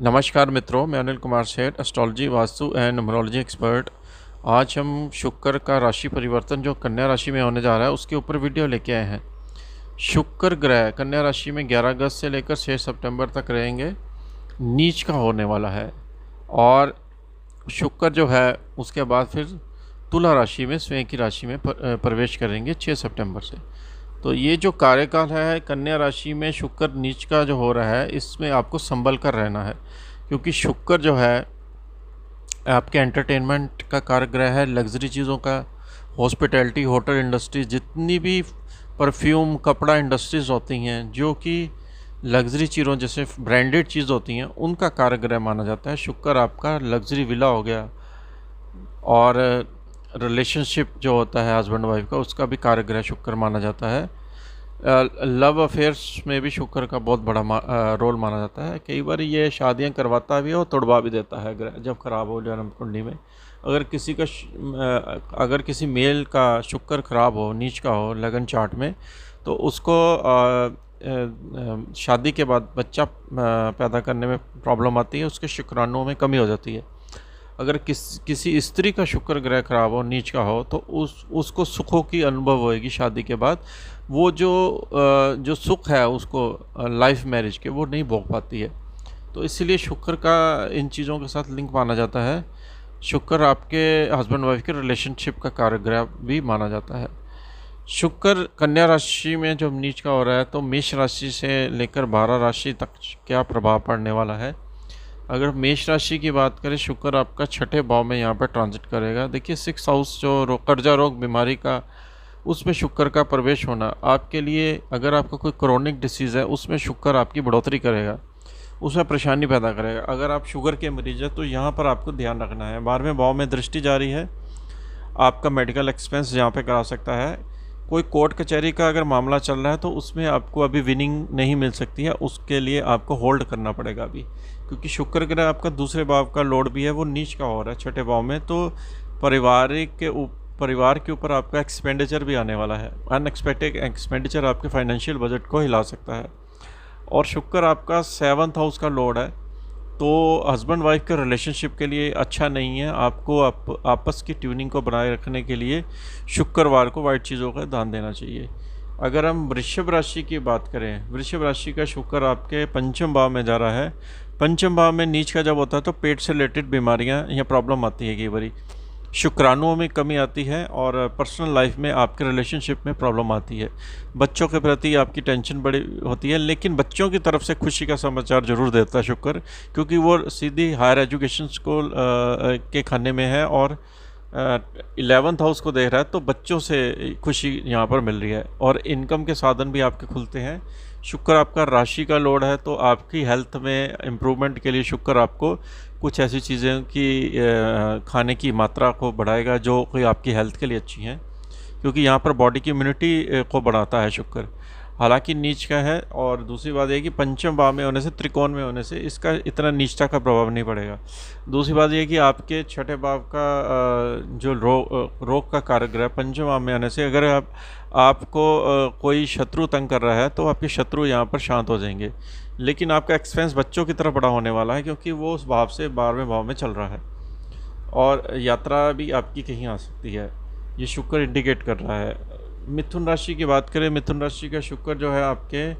नमस्कार मित्रों, मैं अनिल कुमार सेठ, astrology, vastu and numerology expert. आज हम शुक्र का राशि परिवर्तन जो कन्या राशि में होने जा रहा है उसके ऊपर वीडियो लेके आए हैं। शुक्र ग्रह कन्या राशि में 11 अगस्त से लेकर 6 सितंबर तक रहेंगे, नीच का होने वाला है। और शुक्र जो है उसके बाद फिर तुला राशि में, स्वयं की राशि में प्रवेश करेंगे 6 सितंबर से। तो ये जो कार्यकाल है कन्या राशि में शुक्र नीच का जो हो रहा है, इसमें आपको संभल कर रहना है, क्योंकि शुक्र जो है आपके एंटरटेनमेंट का कारक ग्रह है, लग्जरी चीज़ों का, हॉस्पिटैलिटी, होटल इंडस्ट्रीज, जितनी भी परफ्यूम, कपड़ा इंडस्ट्रीज होती हैं जो कि लग्जरी चीज़ों जैसे ब्रांडेड चीज़ होती हैं, उनका कारक ग्रह माना जाता है। शुक्र आपका लग्जरी विला हो गया, और रिलेशनशिप जो होता है हस्बैंड वाइफ का, उसका भी कारक ग्रह शुक्र माना जाता है। लव अफेयर्स में भी शुक्र का बहुत बड़ा रोल माना जाता है। कई बार ये शादियां करवाता भी है और तोड़वा भी देता है ग्रह जब खराब हो जन्म कुंडली में। अगर किसी मेल का शुक्र खराब हो, नीच का हो लगन चार्ट में, तो उसको शादी के बाद बच्चा पैदा करने में प्रॉब्लम आती है, उसके शुक्राणुओं में कमी हो जाती है। अगर किसी स्त्री का शुक्र ग्रह खराब हो, नीच का हो, तो उसको सुखों की अनुभव होएगी शादी के बाद। वो जो सुख है उसको लाइफ मैरिज के वो नहीं भोग पाती है। तो इसीलिए शुक्र का इन चीज़ों के साथ लिंक माना जाता है। शुक्र आपके हस्बैंड वाइफ के रिलेशनशिप का कारक ग्रह भी माना जाता है। शुक्र कन्या राशि में जब नीच का हो रहा है, तो मेष राशि से लेकर 12 राशि तक क्या प्रभाव पड़ने वाला है। अगर मेष राशि की बात करें, शुक्र आपका छठे भाव में यहाँ पर ट्रांजिट करेगा। देखिए 6 हाउस जो कर्जा रोग बीमारी का, उसमें शुक्र का प्रवेश होना आपके लिए, अगर आपका कोई क्रोनिक डिसीज़ है उसमें शुक्र आपकी बढ़ोतरी करेगा, उसमें परेशानी पैदा करेगा। अगर आप शुगर के मरीज हैं तो यहाँ पर आपको ध्यान रखना है। 12वें भाव में दृष्टि जारी है, आपका मेडिकल एक्सपेंस यहाँ पे करा सकता है। कोई कोर्ट कचहरी का अगर मामला चल रहा है तो उसमें आपको अभी विनिंग नहीं मिल सकती है, उसके लिए आपको होल्ड करना पड़ेगा अभी, क्योंकि शुक्र ग्रह आपका दूसरे भाव का लॉर्ड भी है, वो नीच का हो रहा है छठे भाव में। तो परिवार के ऊपर आपका एक्सपेंडिचर भी आने वाला है। अनएक्सपेक्टेड एक्सपेंडिचर आपके फाइनेंशियल बजट को हिला सकता है। और शुक्र आपका 7th हाउस का लॉर्ड है, तो हस्बैंड वाइफ के रिलेशनशिप के लिए अच्छा नहीं है। आपको आपस की ट्यूनिंग को बनाए रखने के लिए शुक्रवार को वाइट चीज़ों का ध्यान देना चाहिए। अगर हम वृषभ राशि की बात करें, वृषभ राशि का शुक्र आपके पंचम भाव में जा रहा है। पंचम भाव में नीच का जब होता है तो पेट से रिलेटेड बीमारियां या प्रॉब्लम आती है, कई बारी शुक्राणुओं में कमी आती है, और पर्सनल लाइफ में आपके रिलेशनशिप में प्रॉब्लम आती है। बच्चों के प्रति आपकी टेंशन बड़ी होती है, लेकिन बच्चों की तरफ से खुशी का समाचार जरूर देता है शुक्र, क्योंकि वो सीधी हायर एजुकेशन को के खाने में है, और 11th हाउस को देख रहा है, तो बच्चों से खुशी यहाँ पर मिल रही है, और इनकम के साधन भी आपके खुलते हैं। शुक्र आपका राशि का लॉर्ड है, तो आपकी हेल्थ में इम्प्रूवमेंट के लिए शुक्र आपको कुछ ऐसी चीज़ें की खाने की मात्रा को बढ़ाएगा जो कोई आपकी हेल्थ के लिए अच्छी हैं, क्योंकि यहाँ पर बॉडी की इम्यूनिटी को बढ़ाता है शुक्र। हालांकि नीच का है, और दूसरी बात यह कि पंचम भाव में होने से, त्रिकोण में होने से इसका इतना नीचता का प्रभाव नहीं पड़ेगा। दूसरी बात यह कि आपके छठे भाव का जो रोग का कारक ग्रह पंचम भाव में आने से, अगर आपको कोई शत्रु तंग कर रहा है तो आपके शत्रु यहाँ पर शांत हो जाएंगे। लेकिन आपका एक्सपेंस बच्चों की तरफ बड़ा होने वाला है, क्योंकि वो उस भाव से 12वें भाव में चल रहा है, और यात्रा भी आपकी कहीं आ सकती है, ये शुक्र इंडिकेट कर रहा है। मिथुन राशि की बात करें, मिथुन राशि का शुक्र जो है आपके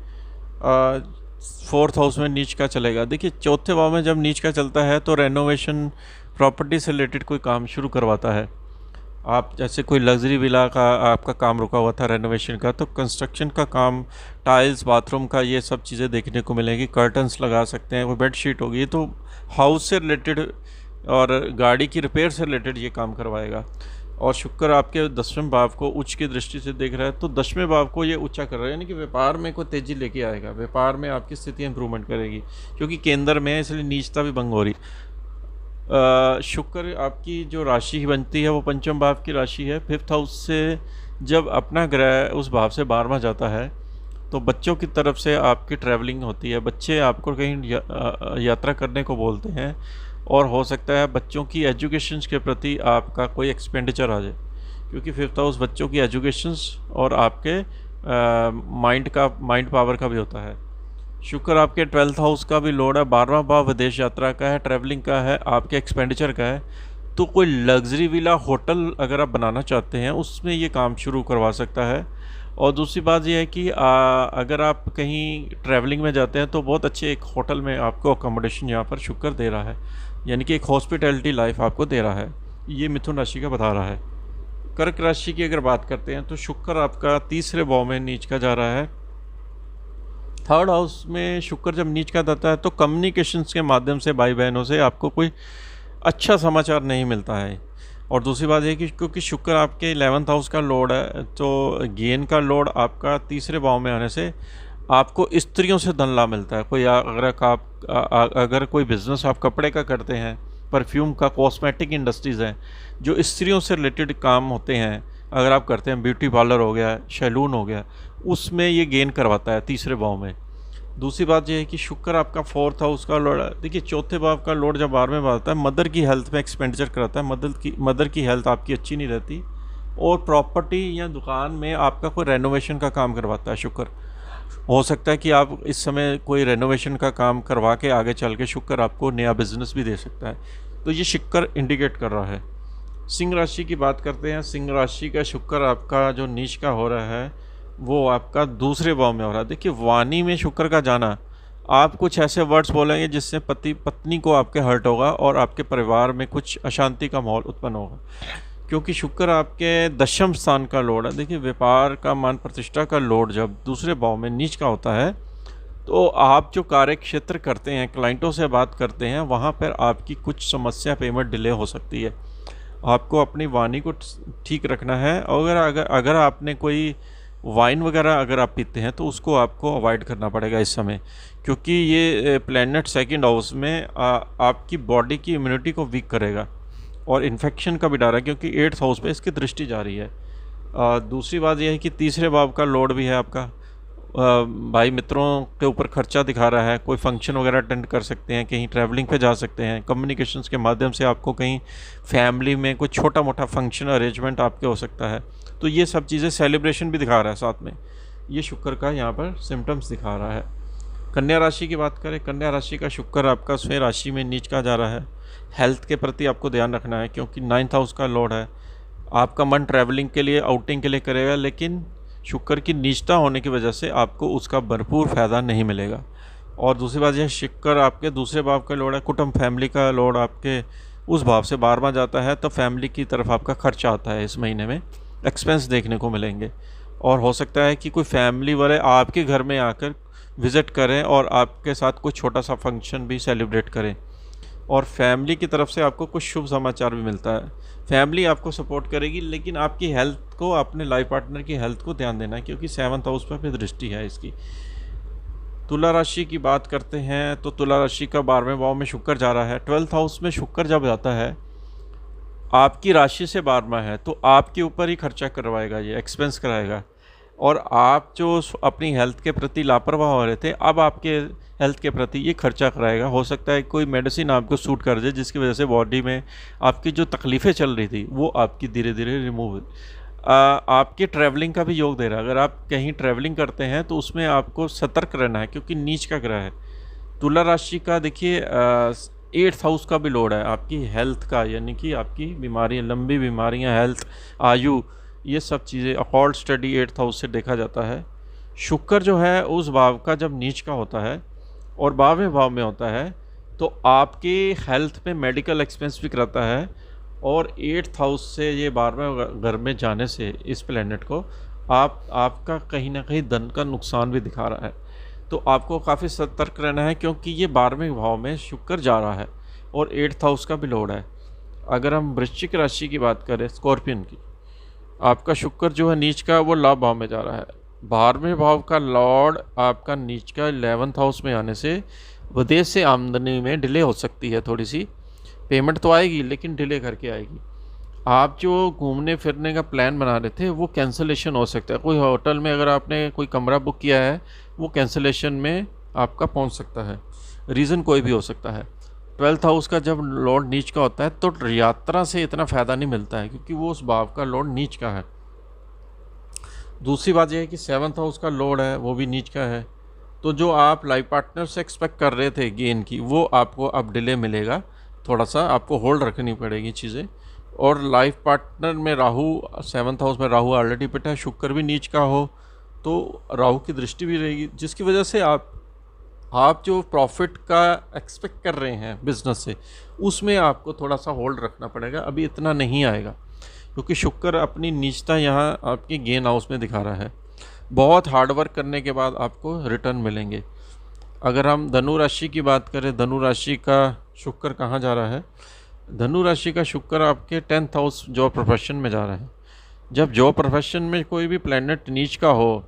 4th हाउस में नीच का चलेगा। देखिए चौथे भाव में जब नीच का चलता है तो रेनोवेशन, प्रॉपर्टी से रिलेटेड कोई काम शुरू करवाता है। आप जैसे कोई लग्जरी विला का आपका काम रुका हुआ था रेनोवेशन का, तो कंस्ट्रक्शन का काम, टाइल्स, बाथरूम का, ये सब चीज़ें देखने को मिलेंगी। कर्टन्स लगा सकते हैं, कोई बेडशीट होगी, तो हाउस से रिलेटेड और गाड़ी की रिपेयर से रिलेटेड ये काम करवाएगा। और शुक्र आपके 10वें भाव को उच्च की दृष्टि से देख रहा है, तो 10वें भाव को ये ऊंचा कर रहा है, यानी कि व्यापार में कोई तेज़ी लेके आएगा, व्यापार में आपकी स्थिति इंप्रूवमेंट करेगी, क्योंकि केंद्र में है इसलिए नीचता भी भंग हो रही। शुक्र आपकी जो राशि बनती है वो पंचम भाव की राशि है। 5th हाउस से जब अपना ग्रह उस भाव से 12वां जाता है, तो बच्चों की तरफ से आपकी ट्रैवलिंग होती है, बच्चे आपको कहीं यात्रा करने को बोलते हैं, और हो सकता है बच्चों की एजुकेशन के प्रति आपका कोई एक्सपेंडिचर आ जाए, क्योंकि 5th हाउस बच्चों की एजुकेशन और आपके माइंड पावर का भी होता है। शुक्र आपके 12th हाउस का भी लॉर्ड है, 12वां भाव विदेश यात्रा का है, ट्रैवलिंग का है, आपके एक्सपेंडिचर का है। तो कोई लग्जरी विला होटल अगर आप बनाना चाहते हैं उसमें ये काम शुरू करवा सकता है। और दूसरी बात यह है कि अगर आप कहीं ट्रैवलिंग में जाते हैं तो बहुत अच्छे एक होटल में आपको अकोमोडेशन यहाँ पर शुक्र दे रहा है, यानी कि एक हॉस्पिटैलिटी लाइफ आपको दे रहा है। ये मिथुन राशि का बता रहा है। कर्क राशि की अगर बात करते हैं तो शुक्र आपका तीसरे भाव में नीच का जा रहा है। थर्ड हाउस में शुक्र जब नीच का जाता है तो कम्युनिकेशंस के माध्यम से भाई बहनों से आपको कोई अच्छा समाचार नहीं मिलता है। और दूसरी बात यह कि क्योंकि शुक्र आपके 11th हाउस का लॉर्ड है तो गेन का लॉर्ड आपका तीसरे भाव में आने से आपको स्त्रियों से धन लाभ मिलता है। कोई अगर कोई बिज़नेस आप कपड़े का करते हैं, परफ्यूम का, कॉस्मेटिक इंडस्ट्रीज़ हैं जो स्त्रियों से रिलेटेड काम होते हैं, अगर आप करते हैं, ब्यूटी पार्लर हो गया, सैलून हो गया, उसमें ये गेन करवाता है तीसरे भाव में। दूसरी बात यह है कि शुक्र आपका 4th हाउस का लॉर्ड है। देखिए चौथे भाव का लॉर्ड जब 12वें भाव आता है मदर की हेल्थ में एक्सपेंडिचर कराता है। मदर की हेल्थ आपकी अच्छी नहीं रहती। और प्रॉपर्टी या दुकान में आपका कोई रेनोवेशन का काम करवाता है शुक्र। हो सकता है कि आप इस समय कोई रेनोवेशन का काम करवा के आगे चल के शुक्र आपको नया बिजनेस भी दे सकता है। तो ये शुक्र इंडिकेट कर रहा है। सिंह राशि की बात करते हैं। सिंह राशि का शुक्र आपका जो नीच का हो रहा है वो आपका दूसरे भाव में हो रहा है। देखिए वाणी में शुक्र का जाना, आप कुछ ऐसे वर्ड्स बोलेंगे जिससे पति पत्नी को आपके हर्ट होगा और आपके परिवार में कुछ अशांति का माहौल उत्पन्न होगा, क्योंकि शुक्र आपके दशम स्थान का लॉर्ड है। देखिए व्यापार का, मान प्रतिष्ठा का लॉर्ड जब दूसरे भाव में नीच का होता है तो आप जो कार्य क्षेत्र करते हैं, क्लाइंटों से बात करते हैं, वहाँ पर आपकी कुछ समस्या, पेमेंट डिले हो सकती है। आपको अपनी वाणी को ठीक रखना है। और अगर आपने कोई वाइन वगैरह अगर आप पीते हैं तो उसको आपको अवॉइड करना पड़ेगा इस समय, क्योंकि ये प्लैनेट सेकंड हाउस में आपकी बॉडी की इम्यूनिटी को वीक करेगा और इन्फेक्शन का भी डर है, क्योंकि 8th हाउस पे इसकी दृष्टि जा रही है। दूसरी बात यह है कि तीसरे भाव का लॉर्ड भी है आपका। भाई मित्रों के ऊपर खर्चा दिखा रहा है। कोई फंक्शन वगैरह अटेंड कर सकते हैं, कहीं ट्रैवलिंग पे जा सकते हैं, कम्युनिकेशंस के माध्यम से आपको कहीं फैमिली में कोई छोटा मोटा फंक्शन अरेंजमेंट आपके हो सकता है। तो ये सब चीज़ें, सेलिब्रेशन भी दिखा रहा है साथ में, ये शुक्र का यहाँ पर सिम्टम्स दिखा रहा है। कन्या राशि की बात करें। कन्या राशि का शुक्र आपका स्वयं राशि में नीच का जा रहा है। हेल्थ के प्रति आपको ध्यान रखना है, क्योंकि 9th हाउस का लॉर्ड है। आपका मन ट्रैवलिंग के लिए, आउटिंग के लिए करेगा, लेकिन शुक्र की नीचता होने की वजह से आपको उसका भरपूर फ़ायदा नहीं मिलेगा। और दूसरी बात यह, शुक्र आपके दूसरे भाव का लॉर्ड है। कुटुंब, फैमिली का लॉर्ड आपके उस भाव से 12वां जाता है, तो फैमिली की तरफ आपका खर्चा आता है। इस महीने में एक्सपेंस देखने को मिलेंगे और हो सकता है कि कोई फैमिली वाले आपके घर में आकर विज़िट करें और आपके साथ कोई छोटा सा फंक्शन भी सेलिब्रेट करें। और फैमिली की तरफ से आपको कुछ शुभ समाचार भी मिलता है। फैमिली आपको सपोर्ट करेगी, लेकिन आपकी हेल्थ को, अपने लाइफ पार्टनर की हेल्थ को ध्यान देना है, क्योंकि 7th हाउस पर भी दृष्टि है इसकी। तुला राशि की बात करते हैं तो तुला राशि का 12वें भाव में शुक्र जा रहा है। 12th हाउस में शुक्र जब जाता है, आपकी राशि से 12वां है, तो आपके ऊपर ही खर्चा करवाएगा, ये एक्सपेंस कराएगा। और आप जो अपनी हेल्थ के प्रति लापरवाह हो रहे थे, अब आपके हेल्थ के प्रति ये खर्चा कराएगा। हो सकता है कोई मेडिसिन आपको सूट कर दे, जिसकी वजह से बॉडी में आपकी जो तकलीफ़ें चल रही थी वो आपकी धीरे धीरे रिमूव। आपके ट्रैवलिंग का भी योग दे रहा है। अगर आप कहीं ट्रैवलिंग करते हैं तो उसमें आपको सतर्क रहना है, क्योंकि नीच का ग्रह है। तुला राशि का देखिए 8th हाउस का भी लॉर्ड है आपकी हेल्थ का, यानी कि आपकी बीमारियाँ, लंबी बीमारियाँ, हेल्थ, आयु, ये सब चीज़ें अकॉर्ड स्टडी 8th हाउस से देखा जाता है। शुक्र जो है उस भाव का जब नीच का होता है और 12वें भाव में होता है, तो आपकी हेल्थ में मेडिकल एक्सपेंस भी कराता है। और 8th हाउस से ये 12वें घर में जाने से इस प्लेनेट को आपका कहीं ना कहीं धन का नुकसान भी दिखा रहा है। तो आपको काफ़ी सतर्क रहना है, क्योंकि ये 12वें भाव में शुक्र जा रहा है और 8th हाउस का भी लॉर्ड है। अगर हम वृश्चिक राशि की बात करें, स्कॉर्पियन की, आपका शुक्र जो है नीच का, वो लाभ भाव में जा रहा है। 12वें भाव का लॉर्ड आपका नीच का 11th हाउस में आने से विदेश से आमदनी में डिले हो सकती है। थोड़ी सी पेमेंट तो आएगी, लेकिन डिले करके आएगी। आप जो घूमने फिरने का प्लान बना रहे थे वो कैंसिलेशन हो सकता है। कोई होटल में अगर आपने कोई कमरा बुक किया है, वो कैंसिलेशन में आपका पहुंच सकता है। रीज़न कोई भी हो सकता है। 12th हाउस का जब लॉर्ड नीच का होता है तो यात्रा से इतना फ़ायदा नहीं मिलता है, क्योंकि वो उस भाव का लॉर्ड नीच का है। दूसरी बात यह है कि 7th हाउस का लॉर्ड है वो भी नीच का है। तो जो आप लाइफ पार्टनर से एक्सपेक्ट कर रहे थे गेन की, वो आपको अब डिले मिलेगा, थोड़ा सा आपको होल्ड रखनी पड़ेगी चीज़ें। और लाइफ पार्टनर में राहु, 7th हाउस में राहु ऑलरेडी पिटा है, शुक्र भी नीच का हो तो राहु की दृष्टि भी रहेगी, जिसकी वजह से आप जो प्रॉफिट का एक्सपेक्ट कर रहे हैं बिजनेस से, उसमें आपको थोड़ा सा होल्ड रखना पड़ेगा, अभी इतना नहीं आएगा, क्योंकि शुक्र अपनी नीचता यहाँ आपके गेन हाउस में दिखा रहा है। बहुत हार्डवर्क करने के बाद आपको रिटर्न मिलेंगे। अगर हम धनु राशि की बात करें, धनु राशि का शुक्र कहाँ जा रहा है? धनु राशि का शुक्र आपके 10th हाउस जॉब प्रोफेशन में जा रहा है। जब जॉब प्रोफेशन में कोई भी प्लैनेट नीच का हो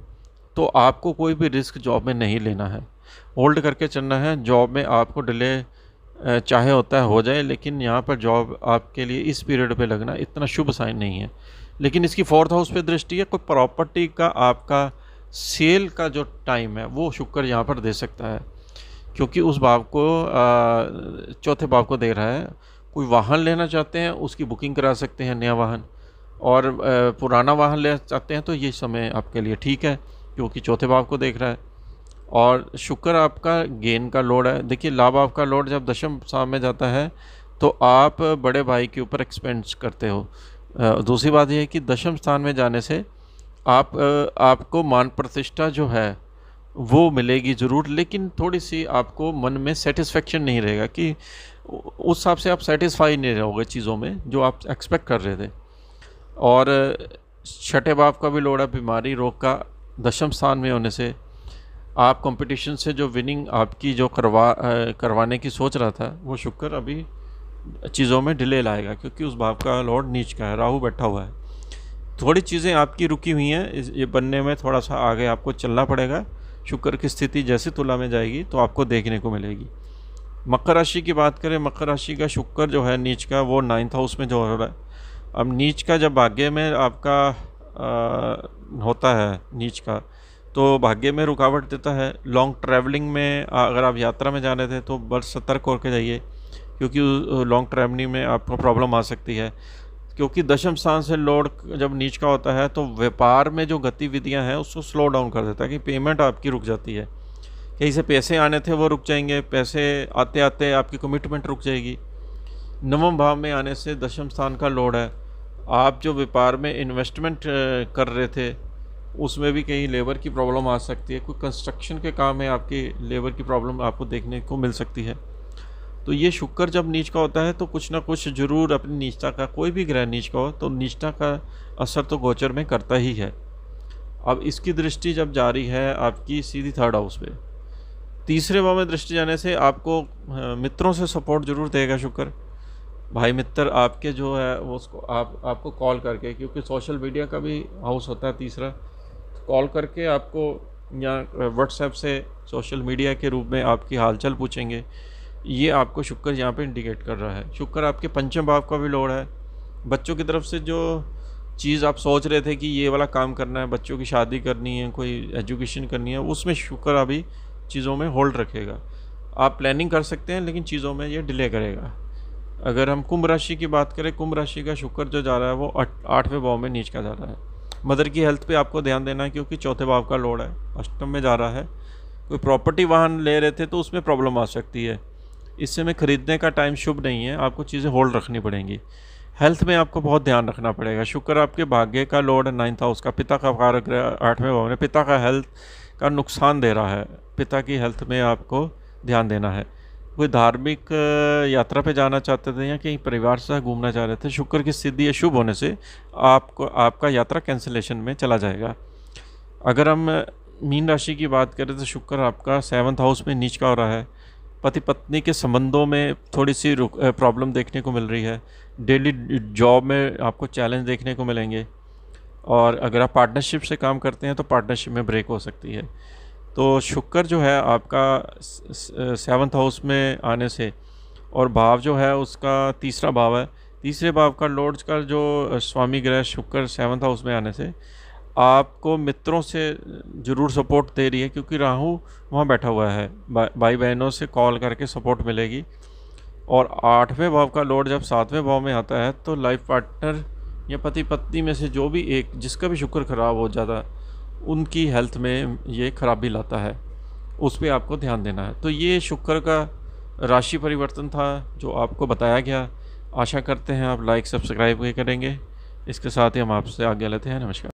तो आपको कोई भी रिस्क जॉब में नहीं लेना है, होल्ड करके चलना है। जॉब में आपको डिले चाहे होता है हो जाए, लेकिन यहाँ पर जॉब आपके लिए इस पीरियड पे लगना इतना शुभ साइन नहीं है। लेकिन इसकी 4th हाउस पे दृष्टि है, कोई प्रॉपर्टी का आपका सेल का जो टाइम है वो शुक्र यहाँ पर दे सकता है, क्योंकि उस भाव को चौथे भाव को दे रहा है। कोई वाहन लेना चाहते हैं उसकी बुकिंग करा सकते हैं, नया वाहन, और पुराना वाहन ले चाहते हैं तो ये समय आपके लिए ठीक है, क्योंकि चौथे भाव को देख रहा है। और शुक्र आपका गेन का लोड है। देखिए, लाभ आपका लोड जब दशम स्थान में जाता है तो आप बड़े भाई के ऊपर एक्सपेंस करते हो। दूसरी बात यह है कि दशम स्थान में जाने से आपको मान प्रतिष्ठा जो है वो मिलेगी ज़रूर, लेकिन थोड़ी सी आपको मन में सेटिस्फेक्शन नहीं रहेगा, कि उस हिसाब से आप सेटिस्फाई नहीं रहोगे चीज़ों में जो आप एक्सपेक्ट कर रहे थे। और छठे भाव का भी लोड है, बीमारी रोग का दशम स्थान में होने से आप कंपटीशन से जो विनिंग आपकी जो करवाने की सोच रहा था, वो शुक्र अभी चीज़ों में डिले लाएगा, क्योंकि उस भाव का लॉर्ड नीच का है, राहु बैठा हुआ है। थोड़ी चीज़ें आपकी रुकी हुई हैं, ये बनने में थोड़ा सा आगे आपको चलना पड़ेगा। शुक्र की स्थिति जैसे तुला में जाएगी तो आपको देखने को मिलेगी। मकर राशि की बात करें, मकर राशि का शुक्र जो है नीच का, वो 9th हाउस में जो हो रहा है। अब नीच का जब भाग्य में आपका होता है नीच का, तो भाग्य में रुकावट देता है। लॉन्ग ट्रैवलिंग में अगर आप यात्रा में जा रहे थे तो बस सतर्क होकर जाइए, क्योंकि लॉन्ग ट्रैवलिंग में आपको प्रॉब्लम आ सकती है। क्योंकि दशम स्थान से लॉर्ड जब नीच का होता है तो व्यापार में जो गतिविधियां हैं उसको स्लो डाउन कर देता है, कि पेमेंट आपकी रुक जाती है। कहीं से पैसे आने थे वो रुक जाएंगे, पैसे आते आते आपकी कमिटमेंट रुक जाएगी। नवम भाव में आने से दशम स्थान का लॉर्ड है, आप जो व्यापार में इन्वेस्टमेंट कर रहे थे उसमें भी कहीं लेबर की प्रॉब्लम आ सकती है। कोई कंस्ट्रक्शन के काम है, आपकी लेबर की प्रॉब्लम आपको देखने को मिल सकती है। तो ये शुक्र जब नीच का होता है तो कुछ ना कुछ ज़रूर अपनी नीचता का, कोई भी ग्रह नीच का हो तो नीचता का असर तो गोचर में करता ही है। अब इसकी दृष्टि जब जारी है आपकी सीधी 3rd हाउस पे, तीसरे भाव में दृष्टि जाने से आपको मित्रों से सपोर्ट जरूर देगा शुक्र। भाई मित्र आपके जो है वो उसको आपको कॉल करके, क्योंकि सोशल मीडिया का भी हाउस होता है तीसरा, कॉल करके आपको या व्हाट्सएप से सोशल मीडिया के रूप में आपकी हालचाल पूछेंगे। ये आपको शुक्र यहाँ पे इंडिकेट कर रहा है। शुक्र आपके पंचम भाव का भी लोड है। बच्चों की तरफ से जो चीज़ आप सोच रहे थे कि ये वाला काम करना है, बच्चों की शादी करनी है, कोई एजुकेशन करनी है, उसमें शुक्र अभी चीज़ों में होल्ड रखेगा। आप प्लानिंग कर सकते हैं लेकिन चीज़ों में ये डिले करेगा। अगर हम कुंभ राशि की बात करें, कुंभ राशि का शुक्र जो जा रहा है वो 8वें भाव में नीच का जा रहा है। मदर की हेल्थ पे आपको ध्यान देना है, क्योंकि चौथे भाव का लोड है, अष्टम में जा रहा है। कोई प्रॉपर्टी वाहन ले रहे थे तो उसमें प्रॉब्लम आ सकती है। इस समय खरीदने का टाइम शुभ नहीं है, आपको चीज़ें होल्ड रखनी पड़ेंगी। हेल्थ में आपको बहुत ध्यान रखना पड़ेगा। शुक्र आपके भाग्य का लोड है 9th हाउस का, पिता का कारक 8वें भाव में, पिता का हेल्थ का नुकसान दे रहा है। पिता की हेल्थ में आपको ध्यान देना है। कोई धार्मिक यात्रा पे जाना चाहते थे या कहीं परिवार से घूमना चाह रहे थे, शुक्र की स्थिति शुभ होने से आपका यात्रा कैंसिलेशन में चला जाएगा। अगर हम मीन राशि की बात करें तो शुक्र आपका 7th हाउस में नीच का हो रहा है। पति पत्नी के संबंधों में थोड़ी सी प्रॉब्लम देखने को मिल रही है। डेली जॉब में आपको चैलेंज देखने को मिलेंगे, और अगर आप पार्टनरशिप से काम करते हैं तो पार्टनरशिप में ब्रेक हो सकती है। तो शुक्र जो है आपका 7th हाउस में आने से, और भाव जो है उसका तीसरा भाव है, तीसरे भाव का लॉर्ड का जो स्वामी ग्रह शुक्र 7th हाउस में आने से आपको मित्रों से ज़रूर सपोर्ट दे रही है, क्योंकि राहु वहाँ बैठा हुआ है। भाई बहनों से कॉल करके सपोर्ट मिलेगी। और 8वें भाव का लॉर्ड जब 7वें भाव में आता है तो लाइफ पार्टनर या पति पत्नी में से जो भी एक, जिसका भी शुक्र खराब हो ज़्यादा, उनकी हेल्थ में ये खराबी लाता है। उस पे आपको ध्यान देना है। तो ये शुक्र का राशि परिवर्तन था जो आपको बताया गया। आशा करते हैं आप लाइक सब्सक्राइब भी करेंगे। इसके साथ ही हम आपसे आज्ञा लेते हैं। नमस्कार।